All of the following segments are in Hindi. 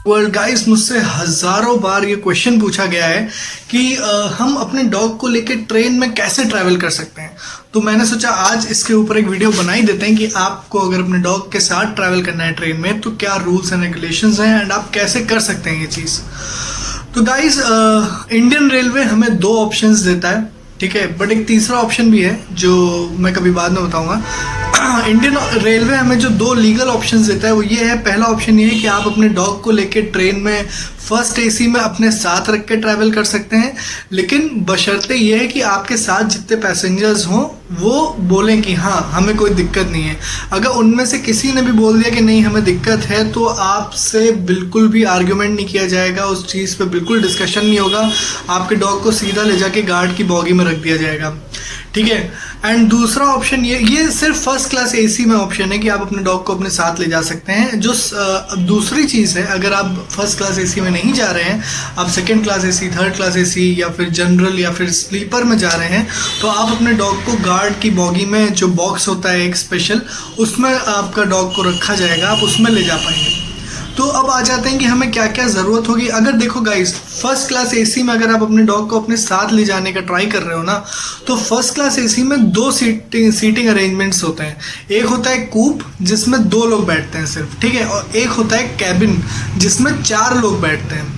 वर्ल्ड गाइस, मुझसे हजारों बार ये क्वेश्चन पूछा गया है कि हम अपने डॉग को लेकर ट्रेन में कैसे ट्रैवल कर सकते हैं। तो मैंने सोचा आज इसके ऊपर एक वीडियो बना ही देते हैं कि आपको अगर अपने डॉग के साथ ट्रैवल करना है ट्रेन में तो क्या रूल्स एंड रेगुलेशंस हैं एंड आप कैसे कर सकते हैं ये चीज़। तो गाइस, इंडियन रेलवे हमें दो ऑप्शंस देता है, ठीक है, बट एक तीसरा ऑप्शन भी है जो मैं कभी बाद में बताऊंगा। इंडियन रेलवे हमें जो दो लीगल ऑप्शंस देता है वो ये है। पहला ऑप्शन ये है कि आप अपने डॉग को लेके ट्रेन में फर्स्ट एसी में अपने साथ रख के ट्रैवल कर सकते हैं, लेकिन बशर्ते ये है कि आपके साथ जितने पैसेंजर्स हों वो बोलें कि हाँ हमें कोई दिक्कत नहीं है। अगर उनमें से किसी ने भी बोल दिया कि नहीं हमें दिक्कत है तो आपसे बिल्कुल भी आर्ग्यूमेंट नहीं किया जाएगा, उस चीज़ पे बिल्कुल डिस्कशन नहीं होगा। आपके डॉग को सीधा ले जाके गार्ड की बॉगी में रख दिया जाएगा, ठीक है। एंड दूसरा ऑप्शन ये सिर्फ फर्स्ट क्लास एसी में ऑप्शन है कि आप अपने डॉग को अपने साथ ले जा सकते हैं। जो दूसरी चीज़ है, अगर आप फर्स्ट क्लास एसी में नहीं जा रहे हैं, आप second class AC, third class AC या फिर जनरल या फिर स्लीपर में जा रहे हैं, तो आप अपने डॉग को गार्ड की बॉगी में जो बॉक्स होता है एक स्पेशल, उसमें आपका डॉग को रखा जाएगा, आप उसमें ले जा पाएंगे। तो अब आ जाते हैं कि हमें क्या क्या ज़रूरत होगी। अगर देखो गाइस, फर्स्ट क्लास एसी में अगर आप अपने डॉग को अपने साथ ले जाने का ट्राई कर रहे हो ना, तो फर्स्ट क्लास एसी में दो सीटिंग अरेंजमेंट्स होते हैं। एक होता है कूप जिसमें 2 लोग बैठते हैं सिर्फ, ठीक है, और एक होता है कैबिन जिसमें 4 लोग बैठते हैं।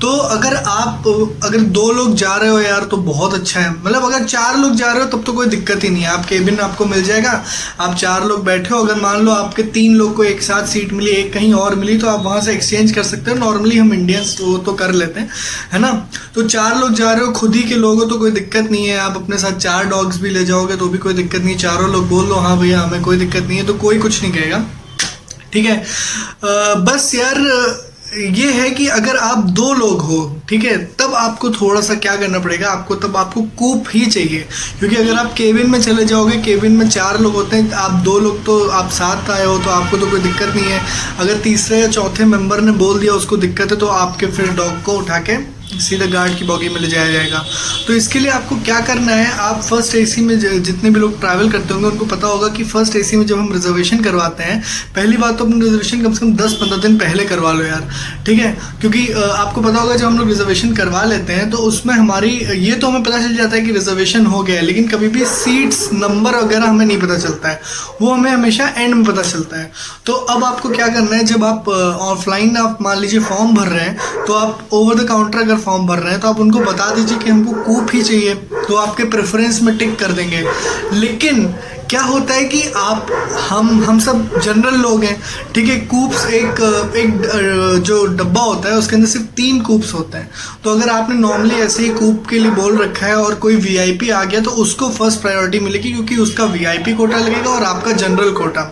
तो अगर 2 लोग जा रहे हो यार तो बहुत अच्छा है, मतलब अगर 4 लोग जा रहे हो तब तो कोई दिक्कत ही नहीं है, आप केबिन आपको मिल जाएगा। आप 4 लोग बैठे हो, अगर मान लो आपके 3 लोग को एक साथ सीट मिली, एक कहीं और मिली, तो आप वहाँ से एक्सचेंज कर सकते हो। नॉर्मली हम इंडियंस तो कर लेते हैं, है ना। तो 4 लोग जा रहे हो, खुद ही के लोग हो तो कोई दिक्कत नहीं है। आप अपने साथ 4 डॉग्स भी ले जाओगे तो भी कोई दिक्कत नहीं। चारों लोग बोल लो हाँ भैया हमें कोई दिक्कत नहीं है, तो कोई कुछ नहीं कहेगा, ठीक है। बस यार ये है कि अगर आप 2 लोग हो, ठीक है, तब आपको थोड़ा सा क्या करना पड़ेगा, आपको कूप ही चाहिए। क्योंकि अगर आप केबिन में चले जाओगे, केबिन में 4 लोग होते हैं, आप 2 लोग तो आप साथ आए हो तो आपको तो कोई दिक्कत नहीं है। अगर तीसरे या चौथे मेंबर ने बोल दिया उसको दिक्कत है तो आपके फिर डॉग को उठा के सीधा गार्ड की बॉगी में ले जाया जाएगा। तो इसके लिए आपको क्या करना है, आप फर्स्ट एसी में जितने भी लोग ट्रैवल करते होंगे उनको पता होगा कि फर्स्ट एसी में जब हम रिजर्वेशन करवाते हैं, पहली बात तो अपनी रिजर्वेशन कम से कम 10-15 दिन पहले करवा लो यार, ठीक है। क्योंकि आपको पता होगा जब हम लोग रिजर्वेशन करवा लेते हैं तो उसमें हमारी ये तो हमें पता चल जाता है कि रिजर्वेशन हो गया है, लेकिन कभी भी सीट्स नंबर वगैरह हमें नहीं पता चलता है, वो हमें हमेशा एंड में पता चलता है। तो अब आपको क्या करना है, जब आप ऑफलाइन आप मान लीजिए फॉर्म भर रहे हैं तो आप ओवर द काउंटर अगर फॉर्म भर रहे हैं तो आप उनको बता दीजिए कि हमको कूप ही चाहिए, तो आपके प्रेफरेंस में टिक कर देंगे। लेकिन क्या होता है कि हम सब जनरल लोग हैं, ठीक है। कूप्स एक जो डब्बा होता है उसके अंदर सिर्फ 3 कूप्स होते हैं। तो अगर आपने नॉर्मली ऐसे ही कूप के लिए बोल रखा है और कोई वीआईपी आ गया तो उसको फर्स्ट प्रायोरिटी मिलेगी, क्योंकि उसका वीआईपी कोटा लगेगा और आपका जनरल कोटा।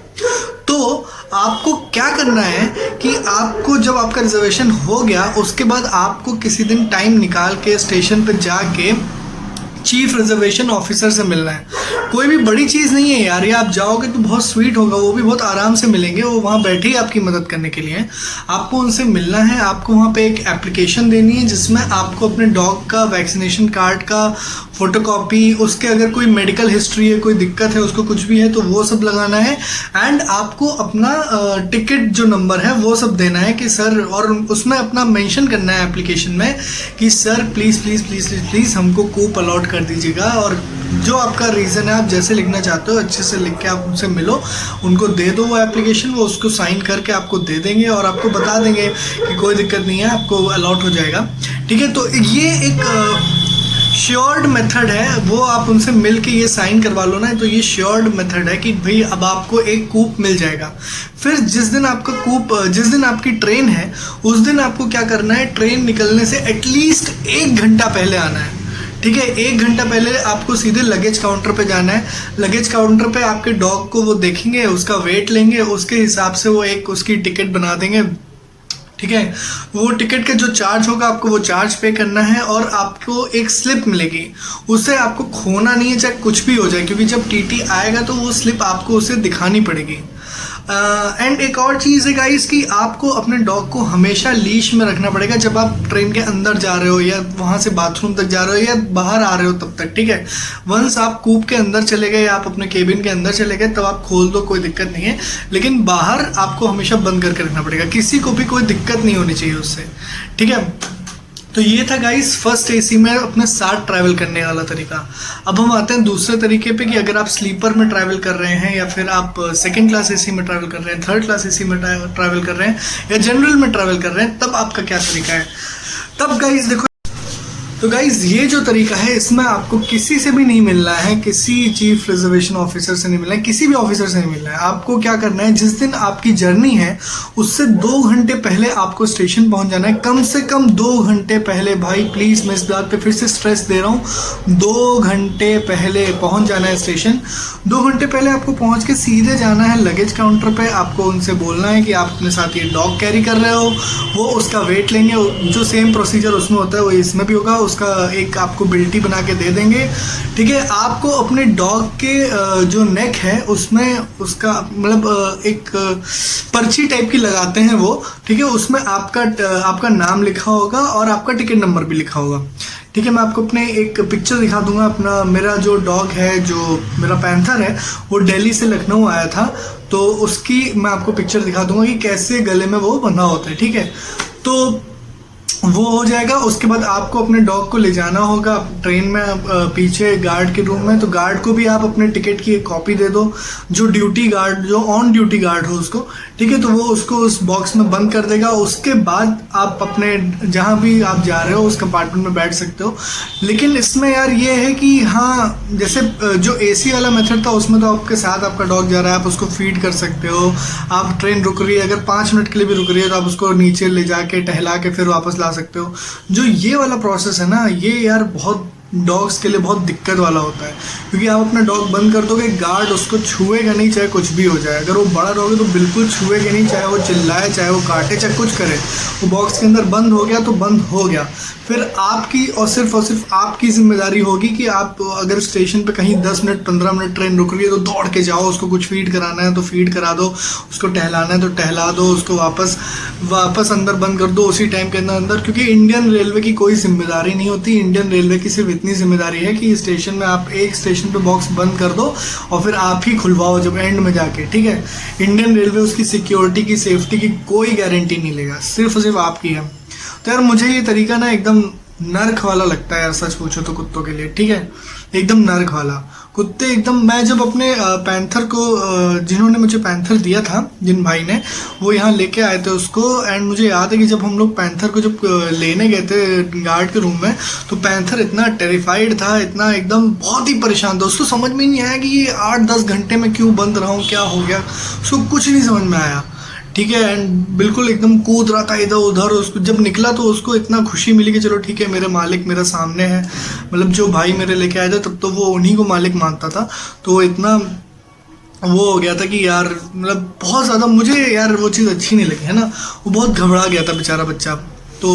तो आपको क्या करना है कि आपको जब आपका रिजर्वेशन हो गया उसके बाद आपको किसी दिन टाइम निकाल के स्टेशन पर जाके चीफ रिजर्वेशन ऑफिसर से मिलना है। कोई भी बड़ी चीज़ नहीं है यार, ये आप जाओगे तो बहुत स्वीट होगा, वो भी बहुत आराम से मिलेंगे, वो वहाँ बैठे ही आपकी मदद करने के लिए। आपको उनसे मिलना है, आपको वहाँ पे एक एप्लीकेशन देनी है जिसमें आपको अपने डॉग का वैक्सीनेशन कार्ड का फोटोकॉपी, उसके अगर कोई मेडिकल हिस्ट्री है, कोई दिक्कत है, उसको कुछ भी है तो वो सब लगाना है। एंड आपको अपना टिकट जो नंबर है वो सब देना है कि सर, और उसमें अपना मेंशन करना है एप्लीकेशन में कि sir please please please please हमको कूप अलॉट कर दीजिएगा। और जो आपका रीज़न है, आप जैसे लिखना चाहते हो अच्छे से लिख के आप उनसे मिलो, उनको दे दो वो एप्लीकेशन, वो उसको साइन करके आपको दे देंगे और आपको बता देंगे कि कोई दिक्कत नहीं है, आपको अलॉट हो जाएगा, ठीक है। तो ये एक श्योर्ड मेथड है, वो आप उनसे मिल के ये साइन करवा लो ना, तो ये श्योर्ड मेथड है कि भाई अब आपको एक कूप मिल जाएगा। फिर जिस दिन आपकी ट्रेन है उस दिन आपको क्या करना है, ट्रेन निकलने से एटलीस्ट 1 घंटा पहले आना है, ठीक है। 1 घंटा पहले आपको सीधे लगेज काउंटर पे जाना है। लगेज काउंटर पे आपके डॉग को वो देखेंगे, उसका वेट लेंगे, उसके हिसाब से वो एक उसकी टिकट बना देंगे, ठीक है। वो टिकट का जो चार्ज होगा आपको वो चार्ज पे करना है और आपको एक स्लिप मिलेगी, उससे आपको खोना नहीं है चाहे कुछ भी हो जाए, क्योंकि जब टीटी आएगा तो वो स्लिप आपको उसे दिखानी पड़ेगी। एंड एक और चीज़ है गाइस कि आपको अपने डॉग को हमेशा लीश में रखना पड़ेगा जब आप ट्रेन के अंदर जा रहे हो या वहाँ से बाथरूम तक जा रहे हो या बाहर आ रहे हो तब तक, ठीक है। वंस आप कूप के अंदर चले गए या आप अपने केबिन के अंदर चले गए तब आप खोल दो, कोई दिक्कत नहीं है, लेकिन बाहर आपको हमेशा बंद करके रखना पड़ेगा, किसी को भी कोई दिक्कत नहीं होनी चाहिए उससे, ठीक है। तो ये था गाइस फर्स्ट एसी में अपने साथ ट्रैवल करने वाला तरीका। अब हम आते हैं दूसरे तरीके पे कि अगर आप स्लीपर में ट्रैवल कर रहे हैं या फिर आप सेकंड क्लास एसी में ट्रैवल कर रहे हैं, थर्ड क्लास एसी में ट्रैवल कर रहे हैं या जनरल में ट्रैवल कर रहे हैं, तब आपका क्या तरीका है। तब गाइस देखो, तो गाइज ये जो तरीका है इसमें आपको किसी से भी नहीं मिलना है, किसी चीफ रिजर्वेशन ऑफिसर से नहीं मिलना है, किसी भी ऑफिसर से नहीं मिलना है। आपको क्या करना है, जिस दिन आपकी जर्नी है उससे 2 घंटे पहले आपको स्टेशन पहुंच जाना है, कम से कम 2 घंटे पहले। भाई प्लीज़ मैं इस बात पे फिर से स्ट्रेस दे रहा हूँ, 2 घंटे पहले पहुंच जाना है स्टेशन। 2 घंटे पहले आपको पहुंच के सीधे जाना है लगेज काउंटर पे। आपको उनसे बोलना है कि आप अपने साथ ये डॉग कैरी कर रहे हो, वो उसका वेट लेंगे, जो सेम प्रोसीजर उसमें होता है वो इसमें भी होगा, उसका एक आपको बिल्टी बना के दे देंगे, ठीक है। आपको अपने डॉग के जो नेक है उसमें उसका मतलब एक पर्ची टाइप की लगाते हैं वो, ठीक है। उसमें आपका नाम लिखा होगा और आपका टिकट नंबर भी लिखा होगा, ठीक है। मैं आपको अपने एक पिक्चर दिखा दूंगा। अपना मेरा जो डॉग है, जो मेरा पैंथर है, वो दिल्ली से लखनऊ आया था, तो उसकी मैं आपको पिक्चर दिखा दूंगा कि कैसे गले में वो बंधा होता है, ठीक है। तो वो हो जाएगा। उसके बाद आपको अपने डॉग को ले जाना होगा ट्रेन में पीछे गार्ड के रूम में, तो गार्ड को भी आप अपने टिकट की एक कॉपी दे दो, जो ड्यूटी गार्ड, जो ऑन ड्यूटी गार्ड हो उसको, ठीक है। तो वो उसको उस बॉक्स में बंद कर देगा। उसके बाद आप अपने जहाँ भी आप जा रहे हो उस कंपार्टमेंट में बैठ सकते हो। लेकिन इसमें यार ये है कि हाँ, जैसे जो एसी वाला मेथड था उसमें तो आपके साथ आपका डॉग जा रहा है, आप उसको फीड कर सकते हो। आप ट्रेन रुक रही है, अगर 5 मिनट के लिए भी रुक रही है तो आप उसको नीचे ले जाके टहला के फिर वापस ला सकते हो। जो ये वाला प्रोसेस है ना, ये यार बहुत डॉग्स के लिए बहुत दिक्कत वाला होता है, क्योंकि आप अपना डॉग बंद कर दोगे, गार्ड उसको छुएगा नहीं, चाहे कुछ भी हो जाए। अगर वो बड़ा डॉग है तो बिल्कुल छुएगा नहीं, चाहे वो चिल्लाए, चाहे वो काटे, चाहे कुछ करे। वो बॉक्स के अंदर बंद हो गया तो बंद हो गया। फिर आपकी और सिर्फ आपकी जिम्मेदारी होगी कि आप अगर स्टेशन पे कहीं 10 मिनट 15 मिनट ट्रेन रुक रही है तो दौड़ के जाओ, उसको कुछ फीड कराना है तो फीड करा दो, उसको टहलाना है तो टहला दो, उसको वापस अंदर बंद कर दो उसी टाइम के अंदर। क्योंकि इंडियन रेलवे की कोई जिम्मेदारी नहीं होती, इंडियन रेलवे की सिर्फ इतनी जिम्मेदारी है कि स्टेशन में आप एक स्टेशन पे बॉक्स बंद कर दो और फिर आप ही खुलवाओ जब एंड में जाके, ठीक है। इंडियन रेलवे उसकी सिक्योरिटी की, सेफ्टी की कोई गारंटी नहीं लेगा, सिर्फ और सिर्फ आपकी है। तो यार मुझे ये तरीका ना एकदम नर्क वाला लगता है यार, सच पूछो तो कुत्तों के लिए, ठीक है, एकदम नर्क वाला। कुत्ते एकदम, मैं जब अपने पैंथर को, जिन्होंने मुझे पैंथर दिया था, जिन भाई ने, वो यहाँ लेके आए थे उसको। एंड मुझे याद है कि जब हम लोग पैंथर को जब लेने गए थे गार्ड के रूम में, तो पैंथर इतना टेरिफाइड था, इतना एकदम बहुत ही परेशान था। उसको समझ में नहीं आया कि ये 8-10 घंटे में क्यों बंद रहा हूँ, क्या हो गया, उसको कुछ नहीं समझ में आया, ठीक है। एंड बिल्कुल एकदम कूद रहा था इधर उधर। उसको जब निकला तो उसको इतना खुशी मिली कि चलो ठीक है, मेरे मालिक मेरा सामने है। मतलब जो भाई मेरे लेके आए थे तब तो वो उन्हीं को मालिक मानता था, तो इतना वो हो गया था कि यार मतलब बहुत ज़्यादा मुझे यार वो चीज़ अच्छी नहीं लगी, है ना। वो बहुत घबरा गया था बेचारा बच्चा। तो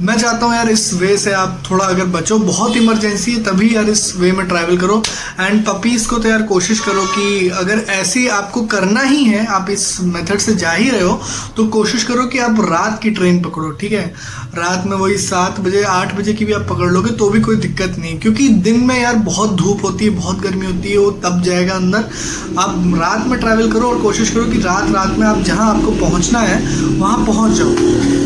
मैं चाहता हूँ यार इस वे से आप थोड़ा अगर बचो, बहुत इमरजेंसी है तभी यार इस वे में ट्रैवल करो। एंड पपीज़ को तो यार कोशिश करो कि अगर ऐसी आपको करना ही है, आप इस मेथड से जा ही रहे हो, तो कोशिश करो कि आप रात की ट्रेन पकड़ो, ठीक है। रात में वही 7 बजे 8 बजे की भी आप पकड़ लोगे तो भी कोई दिक्कत नहीं, क्योंकि दिन में यार बहुत धूप होती है, बहुत गर्मी होती है, वो तब जाएगा अंदर। आप रात में ट्रैवल करो और कोशिश करो कि रात में आप जहाँ आपको पहुँचना है वहाँ पहुँच जाओ,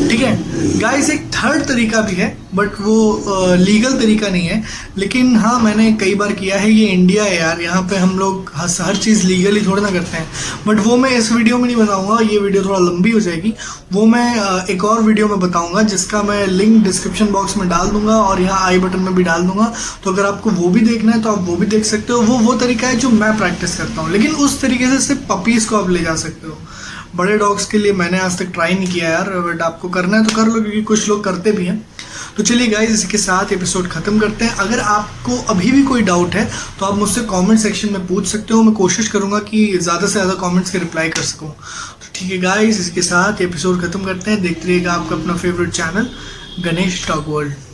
ठीक है। गाइस एक थर्ड तरीका भी है, बट वो लीगल तरीका नहीं है, लेकिन हाँ मैंने कई बार किया है। ये इंडिया है यार, यहाँ पे हम लोग हर चीज़ लीगली थोड़ा ना करते हैं, बट वो मैं इस वीडियो में नहीं बताऊंगा, ये वीडियो थोड़ा लंबी हो जाएगी। वो मैं एक और वीडियो में बताऊंगा, जिसका मैं लिंक डिस्क्रिप्शन बॉक्स में डाल दूंगा और यहाँ आई बटन में भी डाल दूंगा। तो अगर आपको वो भी देखना है तो आप वो भी देख सकते हो। वो तरीका है जो मैं प्रैक्टिस करता हूँ, लेकिन उस तरीके से सिर्फ पपीज़ को आप ले जा सकते हो। बड़े डॉग्स के लिए मैंने आज तक ट्राई नहीं किया यार, बट आपको करना है तो कर लो, क्योंकि कुछ लोग करते भी हैं। तो चलिए गाइस, इसके साथ एपिसोड खत्म करते हैं। अगर आपको अभी भी कोई डाउट है तो आप मुझसे कमेंट सेक्शन में पूछ सकते हो, मैं कोशिश करूंगा कि ज़्यादा से ज़्यादा कमेंट्स के रिप्लाई कर सकूं। तो ठीक है गाइस, इसके साथ एपिसोड खत्म करते हैं। देखते रहिएगा आपका अपना favourite channel Ganesh dog world.